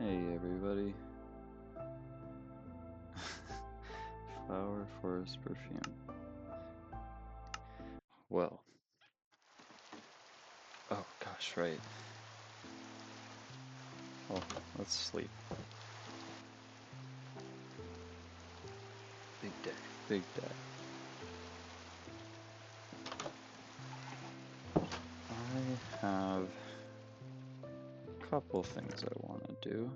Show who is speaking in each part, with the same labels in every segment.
Speaker 1: Hey everybody. Flower forest perfume. Well. Oh gosh, right. Well, let's sleep. Big day. Big day. I have a couple things I want to do,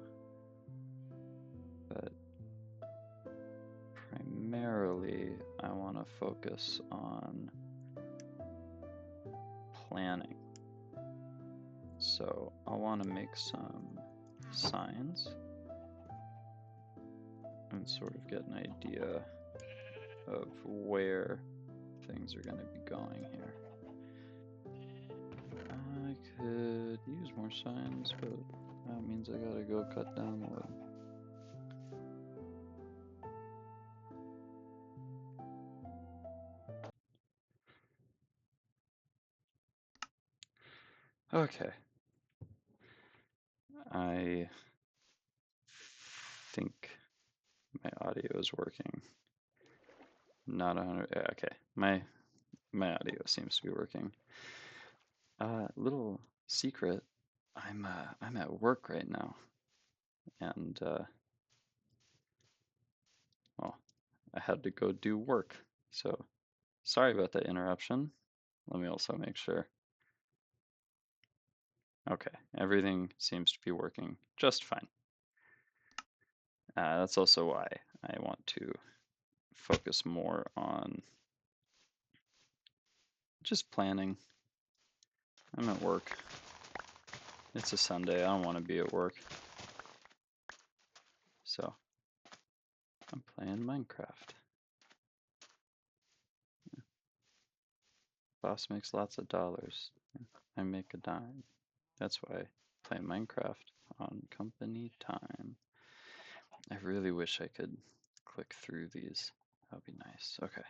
Speaker 1: but primarily I want to focus on planning. So I want to make some signs and sort of get an idea of where things are going to be going here. I could use more signs, but that means I gotta go cut down wood. Okay. I think my audio is working. Not 100. Yeah, okay. My audio seems to be working. Little secret. I'm at work right now, and well, I had to go do work. So sorry about that interruption. Let me also make sure. Okay, everything seems to be working just fine. That's also why I want to focus more on just planning. I'm at work. It's a Sunday. I don't want to be at work. So I'm playing Minecraft. Boss makes lots of dollars. I make a dime. That's why I play Minecraft on company time. I really wish I could click through these. That would be nice. Okay.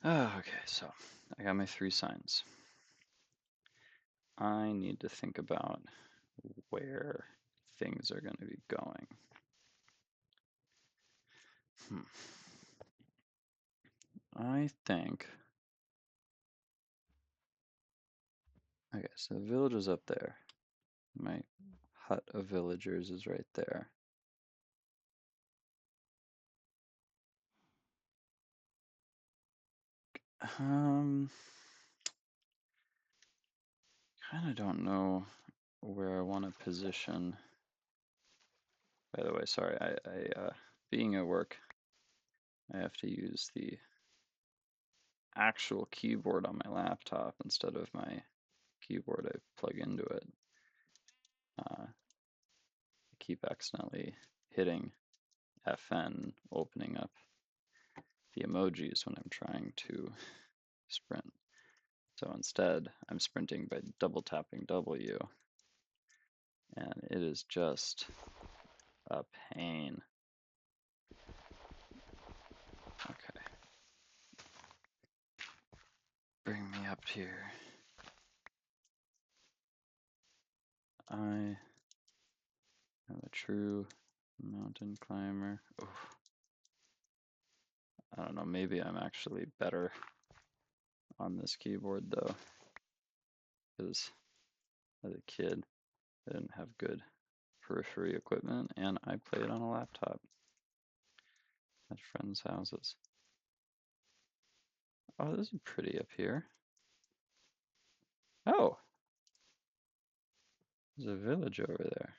Speaker 1: Okay, so I got my 3 signs. I need to think about where things are going to be going. I think. Okay, so the village is up there. My hut of villagers is right there. Kind of don't know where I want to position. By the way, sorry, being at work, I have to use the actual keyboard on my laptop instead of my keyboard I plug into it. I keep accidentally hitting FN, opening up the emojis when I'm trying to sprint. So instead, I'm sprinting by double tapping W, and it is just a pain. Okay. Bring me up here. I am a true mountain climber. Oof. I don't know, maybe I'm actually better on this keyboard though, because as a kid, I didn't have good periphery equipment, and I played on a laptop at friends' houses. Oh, this is pretty up here. Oh, there's a village over there.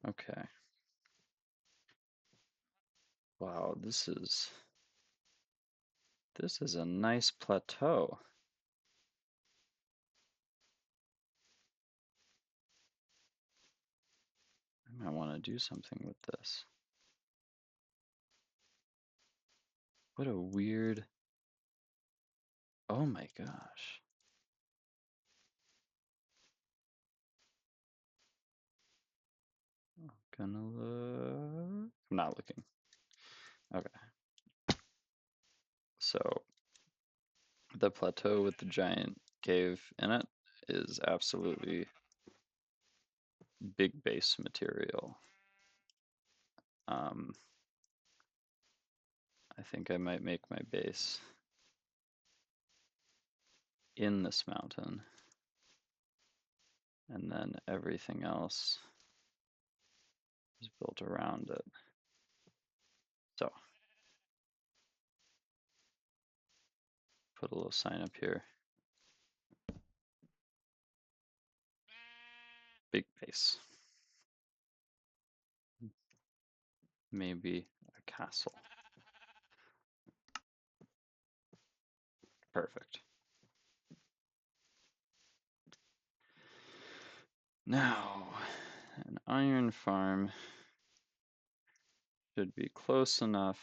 Speaker 1: Okay. Wow, this is a nice plateau. I might want to do something with this. What a weird. Oh my gosh. I'm gonna look. I'm not looking. Okay. So the plateau with the giant cave in it is absolutely big base material. I think I might make my base in this mountain, and then everything else is built around it. So, put a little sign up here. Big base. Maybe a castle. Perfect. Now, an iron farm should be close enough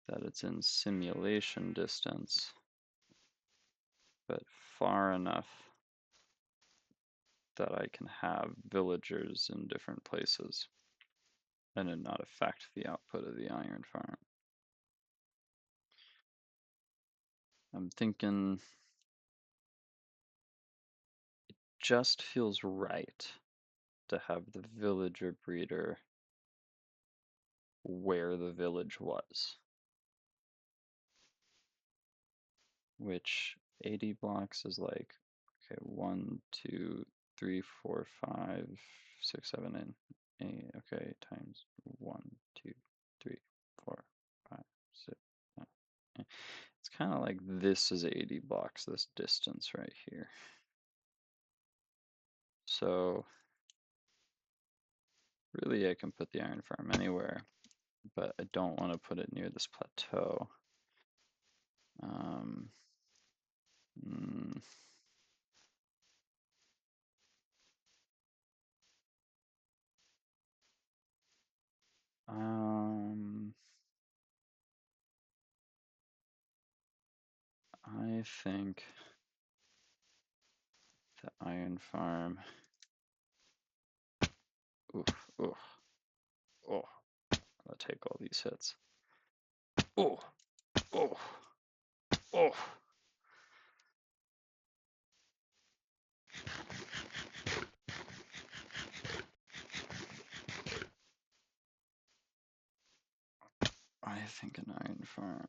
Speaker 1: that it's in simulation distance, but far enough that I can have villagers in different places and it not affect the output of the iron farm. I'm thinking it just feels right to have the villager breeder where the village was, which 80 blocks is like, okay, 1, 2, 3, 4, 5, 6, 7, 8, okay, times 1, 2, 3, 4, 5, 6, 7, 8. It's kind of like this is 80 blocks, this distance right here. So really I can put the iron farm anywhere, but I don't want to put it near this plateau. Um, mm, I think the iron farm. Oof, oof, oh, I'll take all these hits. Oh, oh, oh. I think an iron farm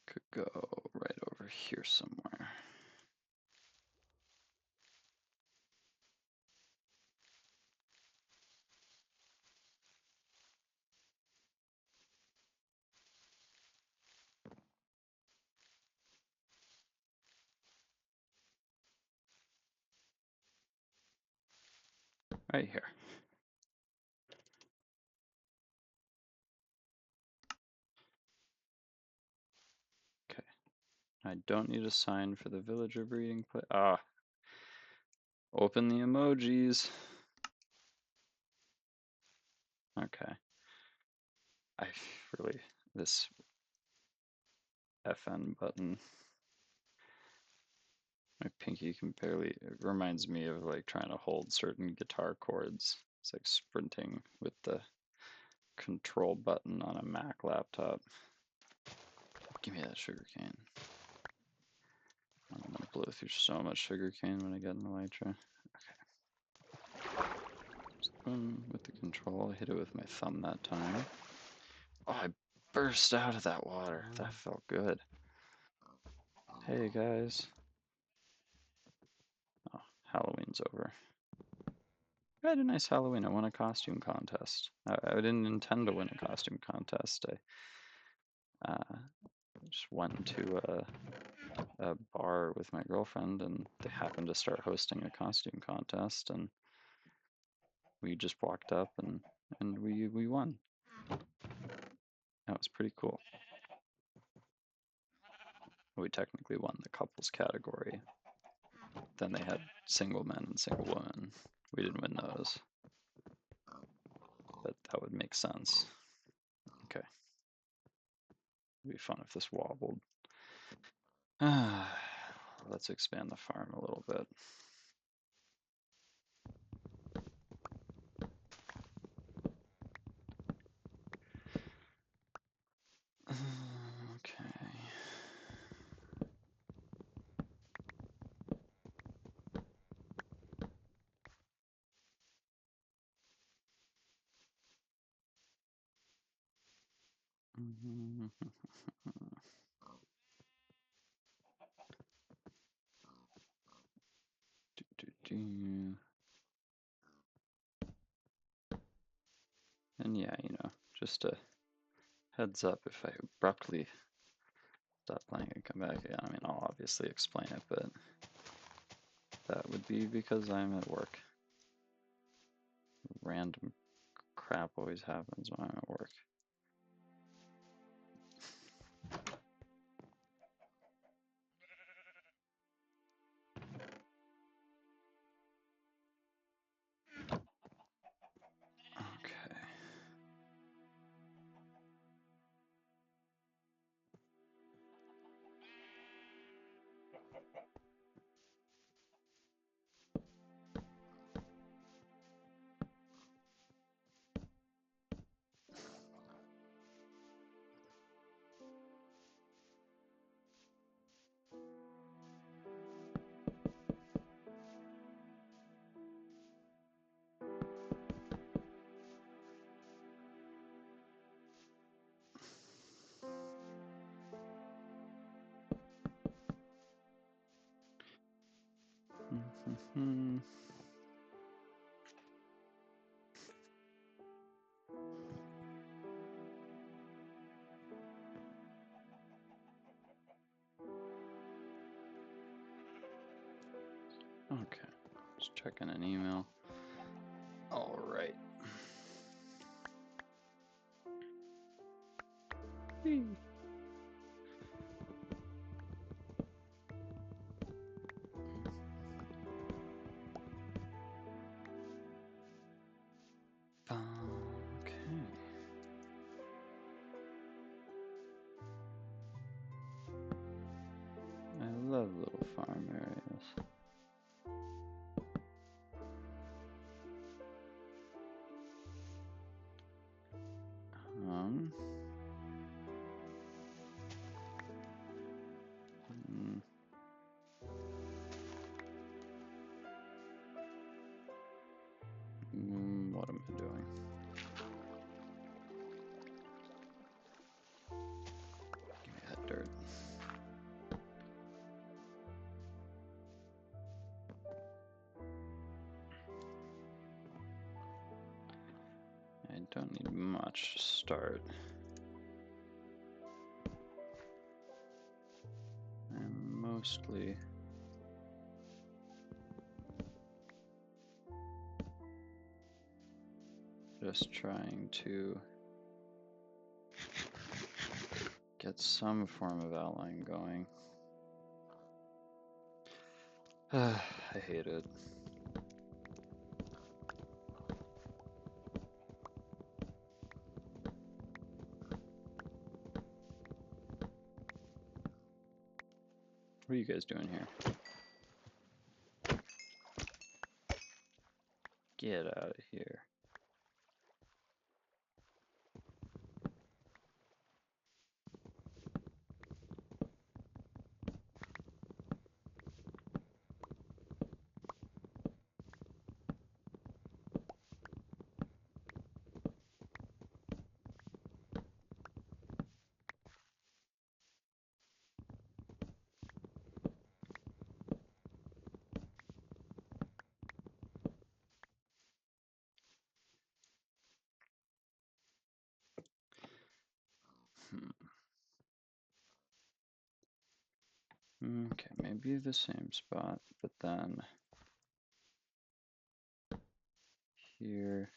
Speaker 1: could go right over here somewhere. Right here. Okay. I don't need a sign for the villager breeding place. Ah. Open the emojis. Okay. I really, this FN button, my pinky can barely, it reminds me of like trying to hold certain guitar chords. It's like sprinting with the control button on a Mac laptop. Give me that sugar cane. I'm gonna blow through so much sugar cane when I get in the Elytra. Okay. Spoon with the control. I hit it with my thumb that time. Oh, I burst out of that water. That felt good. Hey guys. Oh, Halloween's over. I had a nice Halloween. I won a costume contest. I didn't intend to win a costume contest. I just went to a bar with my girlfriend, and they happened to start hosting a costume contest, and we just walked up and we won. That was pretty cool. We technically won the couples category. Then they had single men and single women. We didn't win those, but that would make sense. Okay. It'd be fun if this wobbled. Let's expand the farm a little bit. Okay. And yeah, just a heads up if I abruptly stop playing and come back again. I mean, I'll obviously explain it, but that would be because I'm at work. Random crap always happens when I'm at work. Okay. Okay, just checking an email. All right. Okay. I love little farm areas. What am I doing? Give me that dirt. I don't need much to start. I'm mostly just trying to get some form of outline going. I hate it. What are you guys doing here? Get out of here. Okay, maybe the same spot, but then here,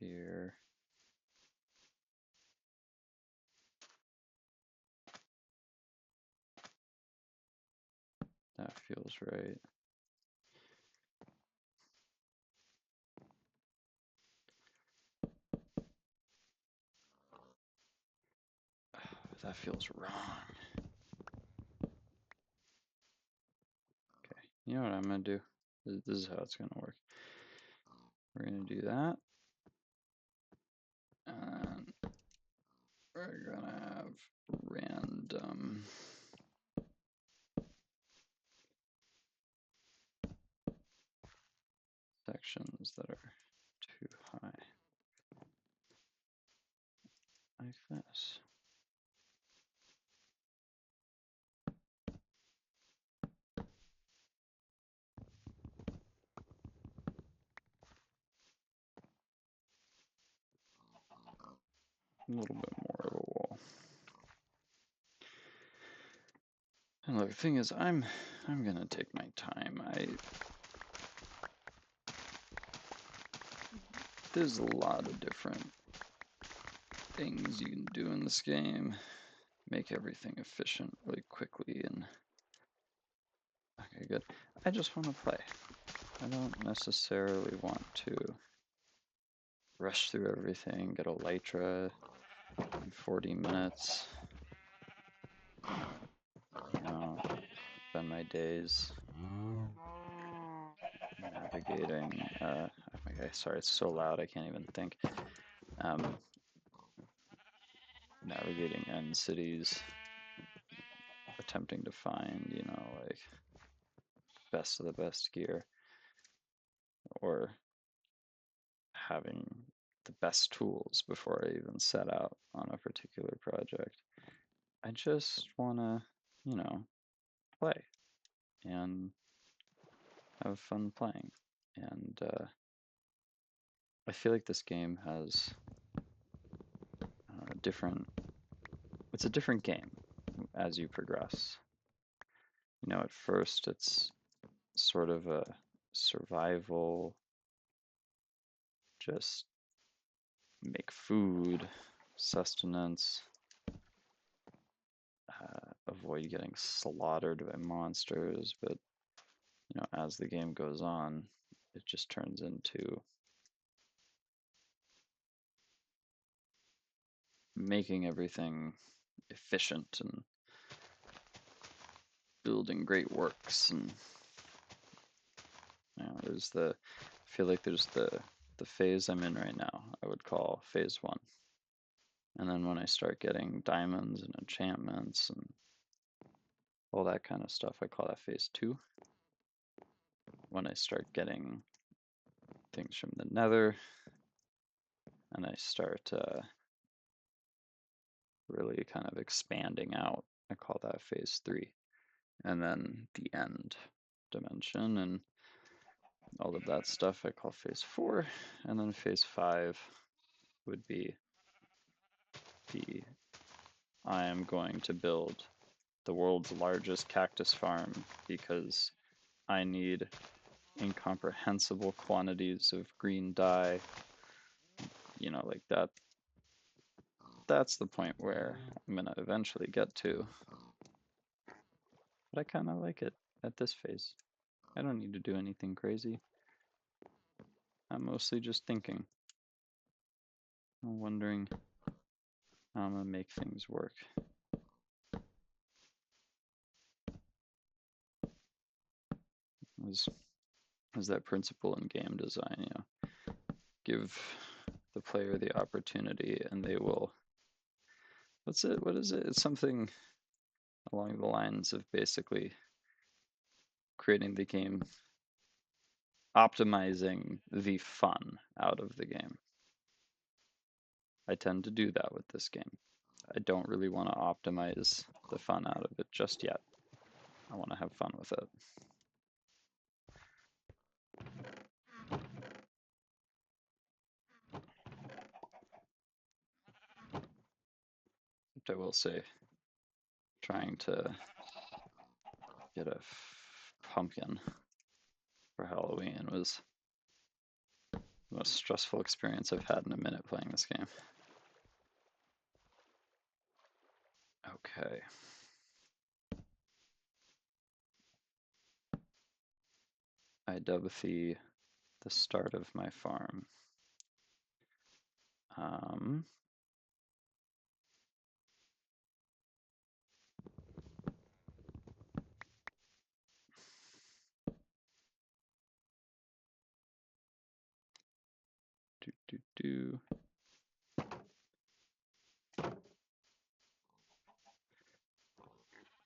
Speaker 1: here. That feels right. That feels wrong. Okay, you know what I'm gonna do? This is how it's gonna work. We're gonna do that. And we're gonna have random sections that are too high. little bit more of a wall. And look, the thing is, I'm gonna take my time. There's a lot of different things you can do in this game. Make everything efficient really quickly and okay, good. I just want to play. I don't necessarily want to rush through everything, get Elytra in 40 minutes. You know, spend my days navigating. Oh my God, sorry, it's so loud I can't even think. Navigating end cities, attempting to find, you know, like best of the best gear, or having the best tools before I even set out on a particular project. I just want to, you know, play and have fun playing. And I feel like this game has it's a different game as you progress. You know, at first it's sort of a survival, just make food, sustenance, avoid getting slaughtered by monsters, but you know, as the game goes on, it just turns into making everything efficient and building great works. And you know, I feel like there's the phase I'm in right now, I would call phase 1. And then when I start getting diamonds and enchantments and all that kind of stuff, I call that phase 2. When I start getting things from the nether and I start really kind of expanding out, I call that phase 3. And then the end dimension and all of that stuff I call phase 4. And then phase 5 would be I am going to build the world's largest cactus farm because I need incomprehensible quantities of green dye. You know, like that. That's the point where I'm gonna eventually get to. But I kind of like it at this phase. I don't need to do anything crazy. I'm mostly just thinking. I'm wondering how I'm gonna make things work. Is that principle in game design, you know, give the player the opportunity and they will, what is it? It's something along the lines of basically creating the game, optimizing the fun out of the game. I tend to do that with this game. I don't really want to optimize the fun out of it just yet. I want to have fun with it. But I will say, trying to get a pumpkin for Halloween was the most stressful experience I've had in a minute playing this game. Okay. I dub the start of my farm.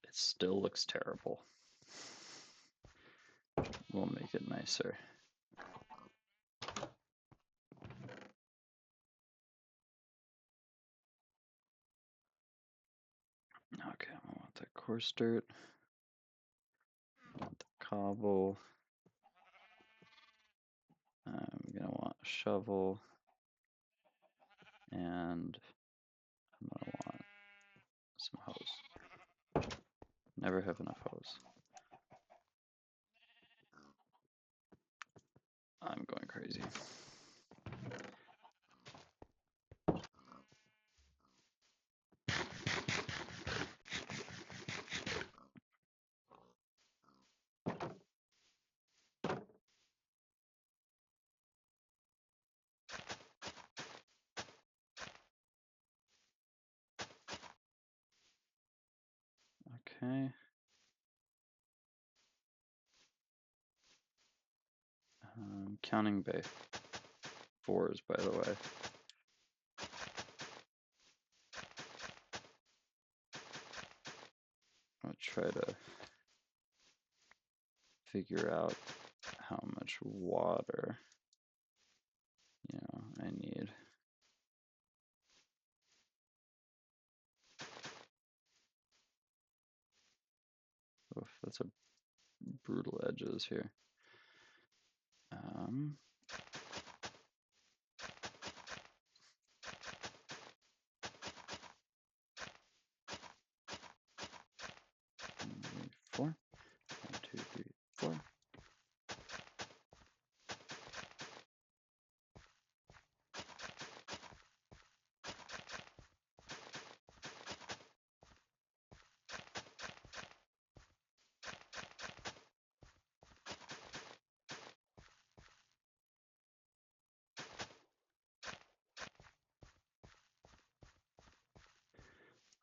Speaker 1: It still looks terrible. We'll make it nicer. Okay, I want the coarse dirt. I want the cobble. I'm gonna want a shovel and I'm gonna want some hose. Never have enough hose. I'm going crazy. Okay. Counting bay. 4s, by the way. I'll try to figure out how much water, I need. Oof, that's a brutal edges here. 4. 1, 2, 3, 4.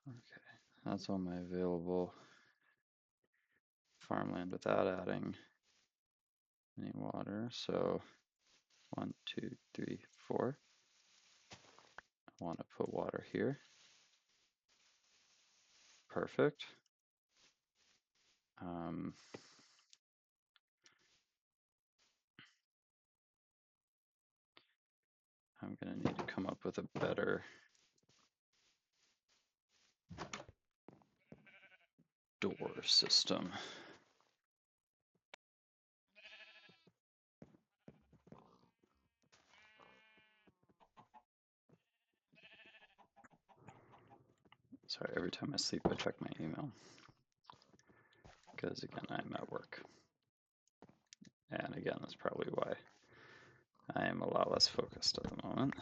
Speaker 1: Okay, that's all my available farmland without adding any water. So 1, 2, 3, 4. I want to put water here. Perfect. I'm going to need to come up with a better door system. Sorry, every time I sleep, I check my email. Because again, I'm at work. And again, that's probably why I am a lot less focused at the moment.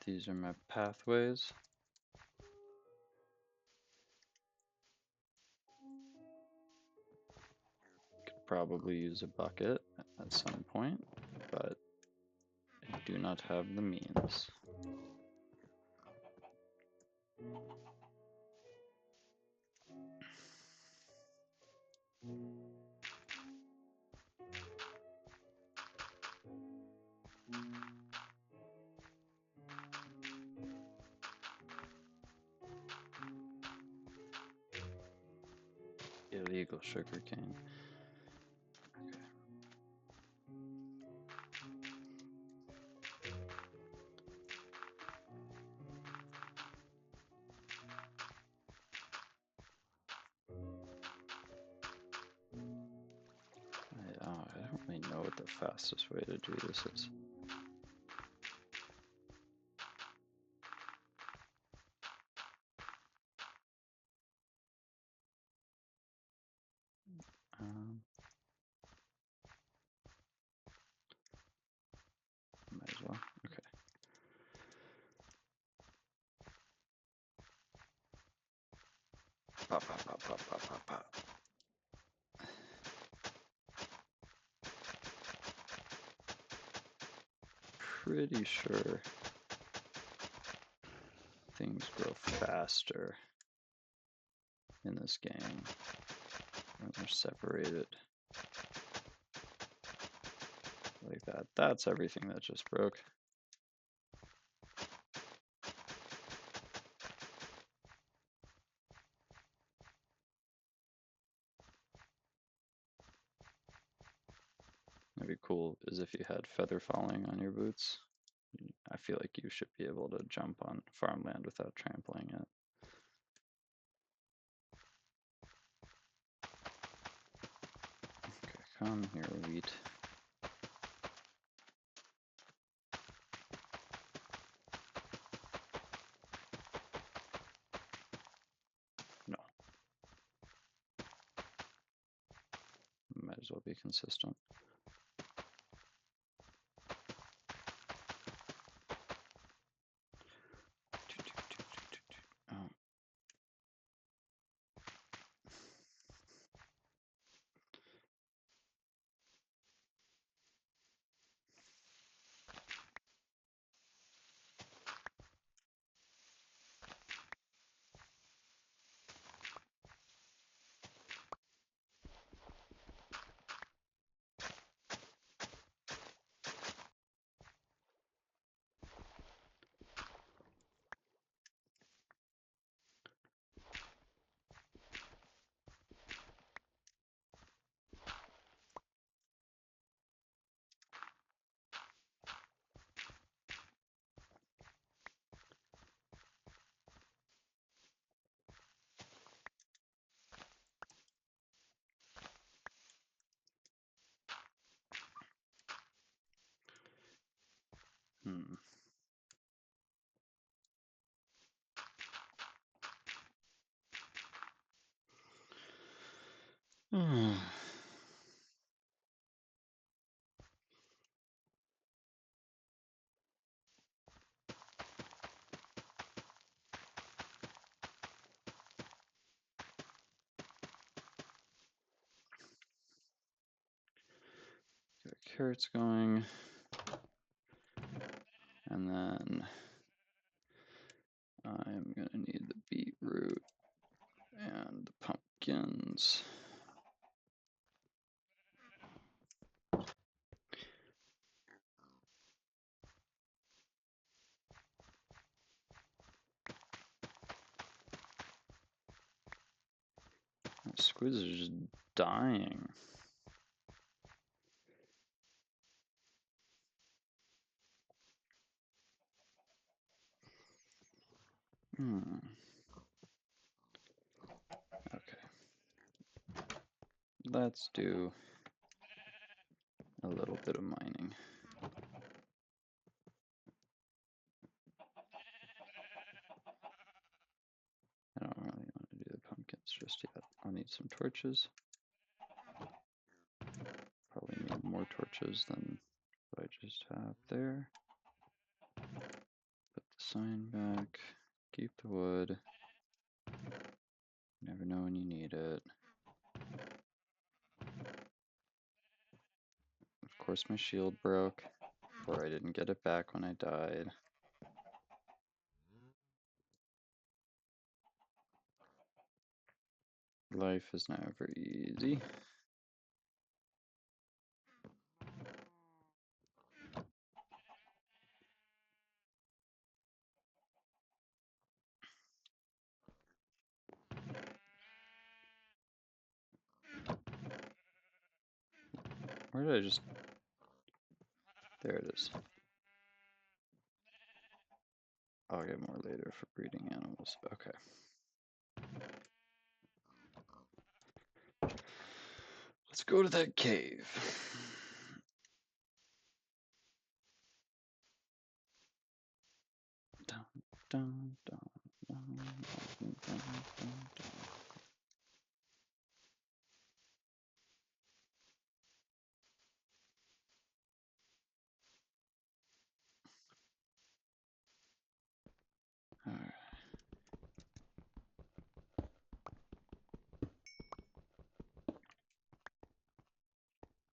Speaker 1: These are my pathways. Could probably use a bucket at some point, but I do not have the means. Illegal sugarcane. Okay. I don't really know what the fastest way to do this is. Might as well. Okay. Pop, pop, pop, pop, pop, pop, pop. Pretty sure things grow faster in this game when they're separated. like that. That's everything that just broke. That'd be cool is if you had feather falling on your boots. I feel like you should be able to jump on farmland without trampling it. Okay, come here, wheat. No. Might as well be consistent. Oh. Hmm. Got carrots going. And then I'm gonna need the beetroot and the pumpkins. The squids are just dying. Okay. Let's do a little bit of mining. I don't really want to do the pumpkins just yet. I'll need some torches. Probably need more torches than what I just have there. Put the sign back. Keep the wood. Never know when you need it. Of course my shield broke, or I didn't get it back when I died. Life is never easy. Where did I just... There it is. I'll get more later for breeding animals. Okay. Let's go to that cave. Dun, dun, dun, dun, dun, dun, dun, dun. All right.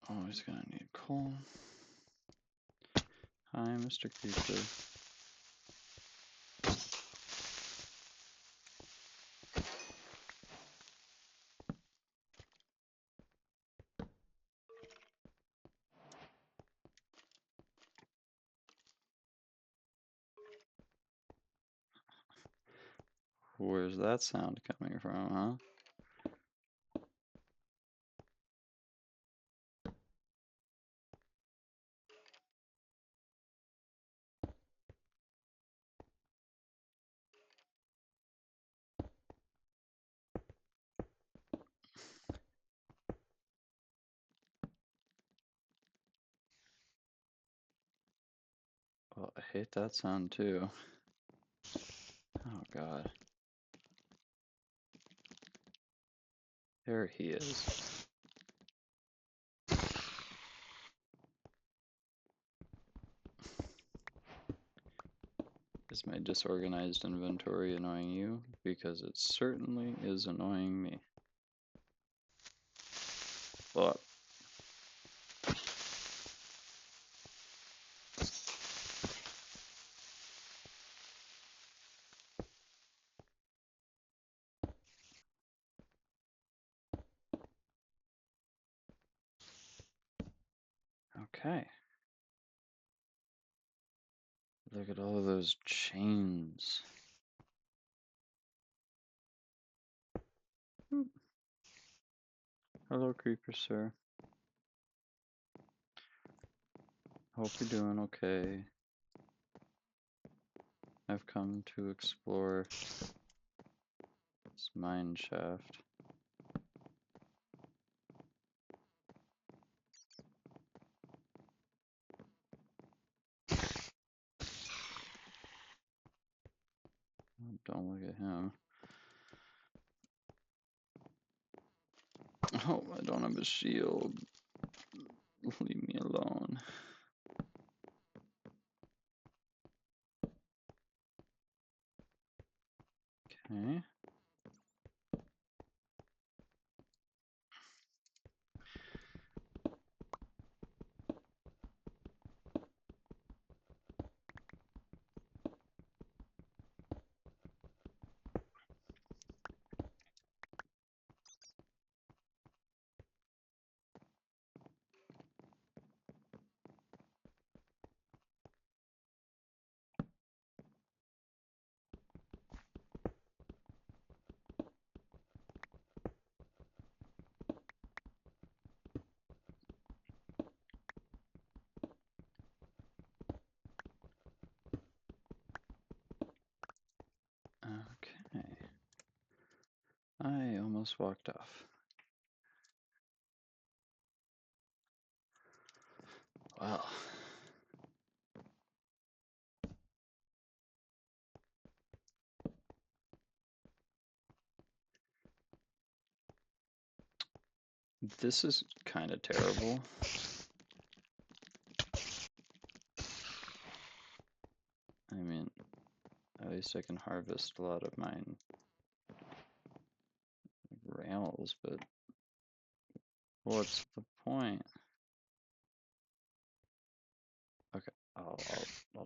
Speaker 1: Always gonna need coal. Hi, Mr. Creeper. Where's that sound coming from, huh? Well, I hate that sound too. Oh god. There he is. Is my disorganized inventory annoying you? Because it certainly is annoying me. But okay. Look at all of those chains. Oop. Hello, creeper sir. Hope you're doing okay. I've come to explore this mineshaft. Oh, don't look at him. Oh, I don't have a shield. Leave me alone. Okay. Okay. I almost walked off. Well. This is kind of terrible. I mean, at least I can harvest a lot of mine rails, but what's the point? Okay, I'll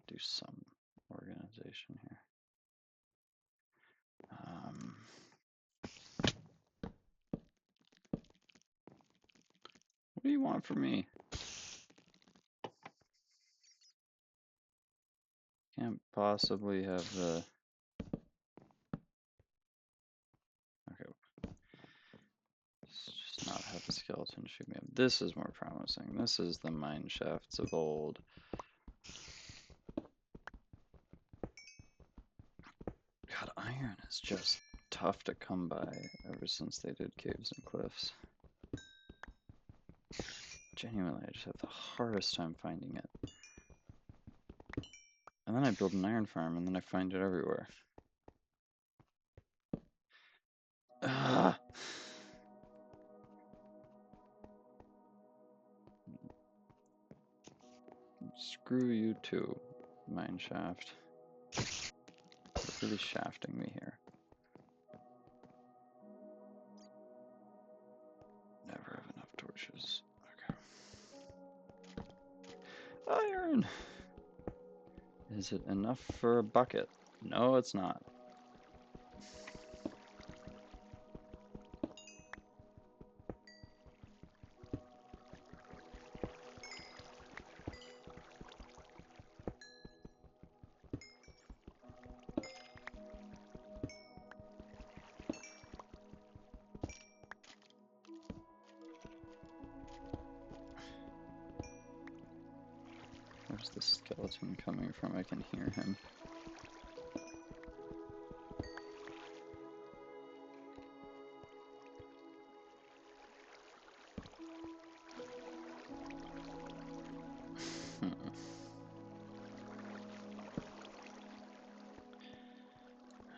Speaker 1: do some organization here. What do you want from me? Can't possibly have the... Okay. Let's just not have a skeleton shoot me up. This is more promising. This is the mine shafts of old. God, iron is just tough to come by ever since they did caves and cliffs. Genuinely, I just have the hardest time finding it. And then I build an iron farm, and then I find it everywhere. Ah! Screw you too, Mineshaft. You're really shafting me here. Never have enough torches. Okay. Iron! Is it enough for a bucket? No, it's not. Where's the skeleton coming from? I can hear him.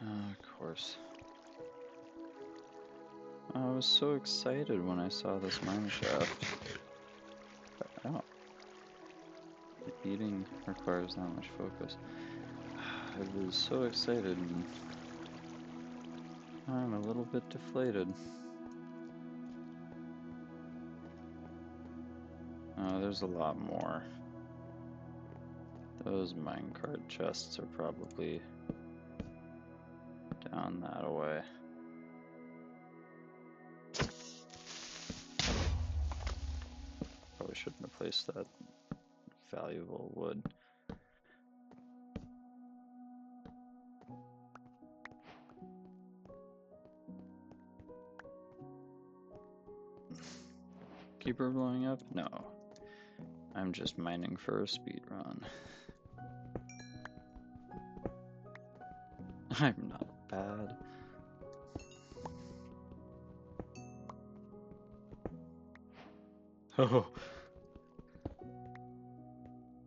Speaker 1: Of course. I was so excited when I saw this mineshaft. Oh. The eating requires that much focus. I was so excited and I'm a little bit deflated. Oh, there's a lot more. Those minecart chests are probably down that way. Probably shouldn't have placed that valuable wood. Keeper blowing up? No. I'm just mining for a speed run. I'm not bad. Oh.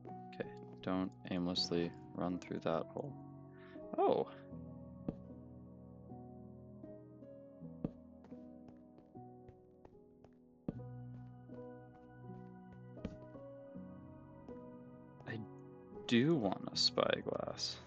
Speaker 1: Okay, don't aimlessly run through that hole. Oh. I do want a spyglass.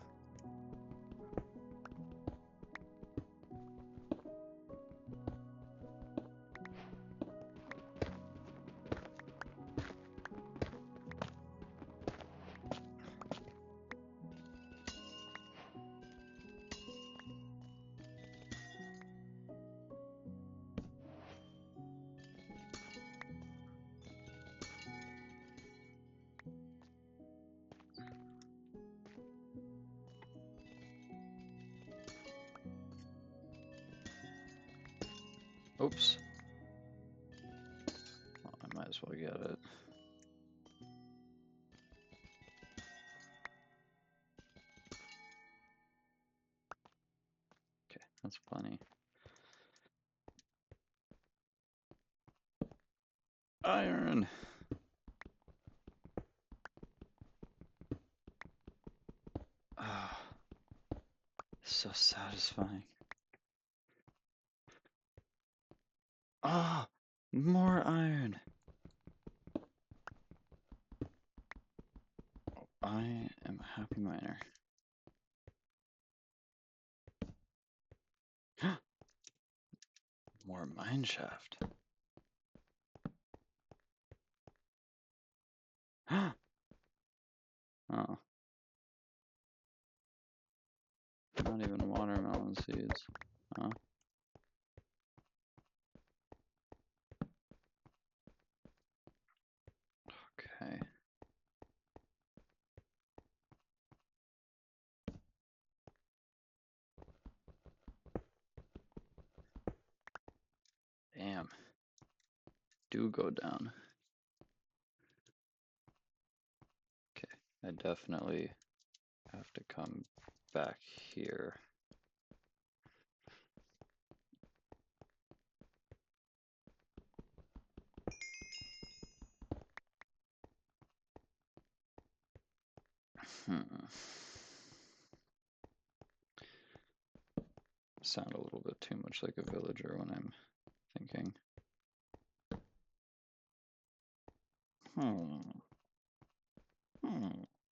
Speaker 1: Oops. Well, I might as well get it. Okay, that's plenty. Iron! Ah, so satisfying. Ah, more iron! I am a happy miner. More mineshaft. Oh. Not even watermelon seeds. Oh. Okay. Damn. Do go down. Okay, I definitely have to come back here. Sound a little bit too much like a villager when I'm thinking.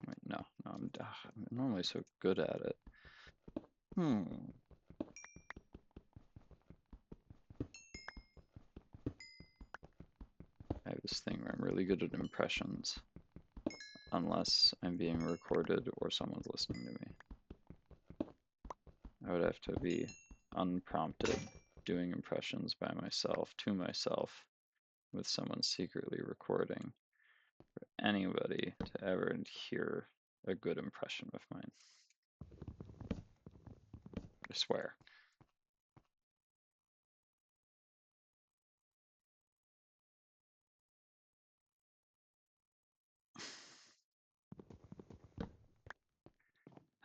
Speaker 1: Wait, no, I'm normally so good at it. I have this thing where I'm really good at impressions, unless I'm being recorded or someone's listening to me. I would have to be unprompted doing impressions by myself, to myself, with someone secretly recording for anybody to ever hear a good impression of mine. I swear.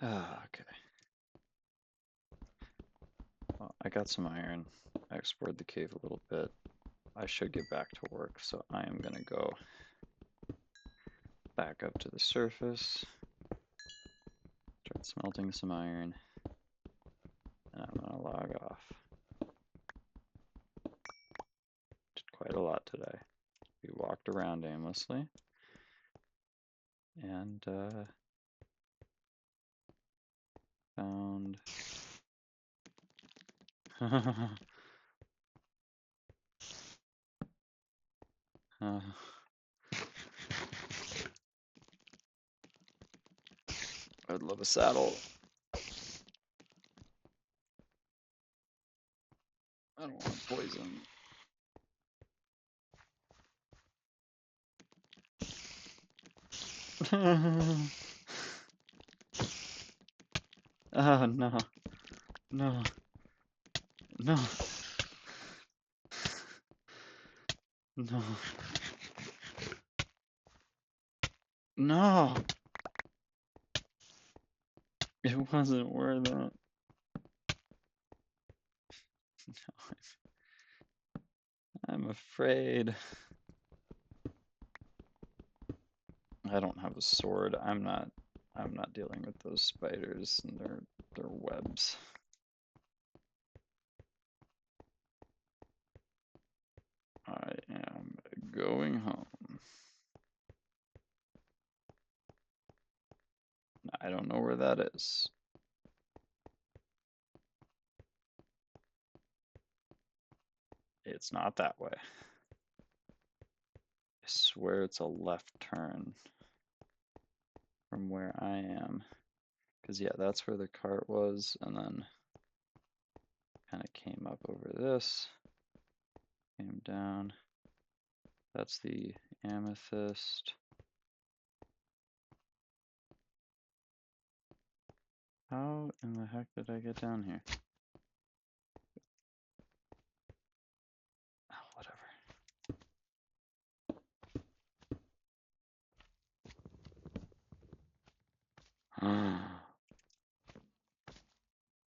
Speaker 1: Okay. Well, I got some iron. I explored the cave a little bit. I should get back to work, so I am gonna go back up to the surface, start smelting some iron, and I'm gonna log off. Did quite a lot today. We walked around aimlessly, and found I'd love a saddle. I don't want poison. Oh no, no, no, no, no! It wasn't worth it. I'm afraid. I don't have a sword. I'm not dealing with those spiders and their webs. I am going home. I don't know where that is. It's not that way. I swear it's a left turn from where I am. Because, yeah, that's where the cart was, and then kind of came up over this, came down. That's the amethyst. How in the heck did I get down here? Oh, whatever.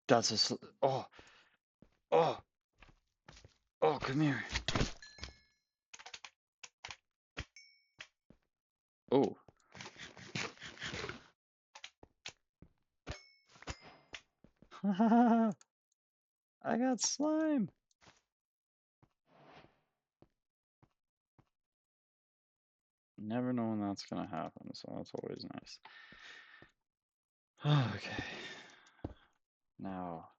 Speaker 1: That's a oh, oh, oh, come here. Oh. I got slime. Never know when that's gonna happen, so that's always nice. Okay. Now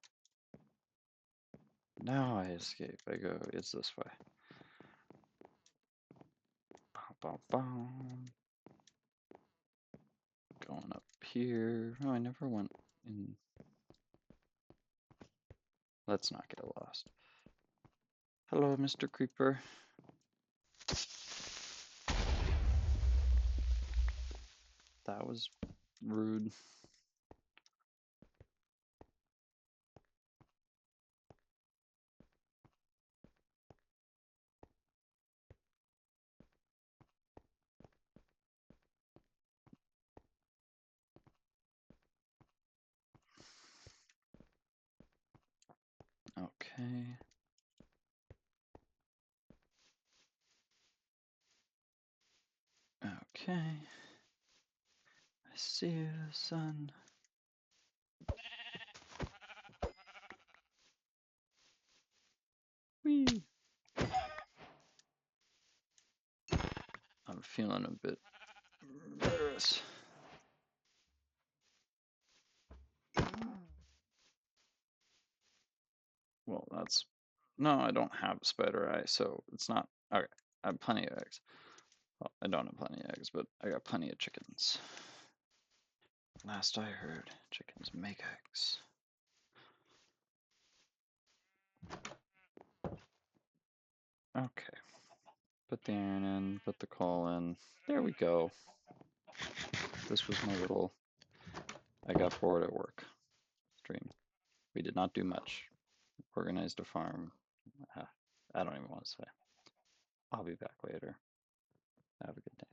Speaker 1: I escape. I go, it's this way. Bum, bum, bum. Going up here. Oh, I never went in. Let's not get lost. Hello, Mr. Creeper. That was rude. Okay. Okay. I see you, son. Whee! I'm feeling a bit nervous. Well, that's... No, I don't have spider eye, so it's not... Okay, I have plenty of eggs. Well, I don't have plenty of eggs, but I got plenty of chickens. Last I heard, chickens make eggs. Okay. Put the iron in, put the coal in. There we go. This was my little... I got bored at work stream. We did not do much. Organized a farm. I don't even want to say. I'll be back later. Have a good day.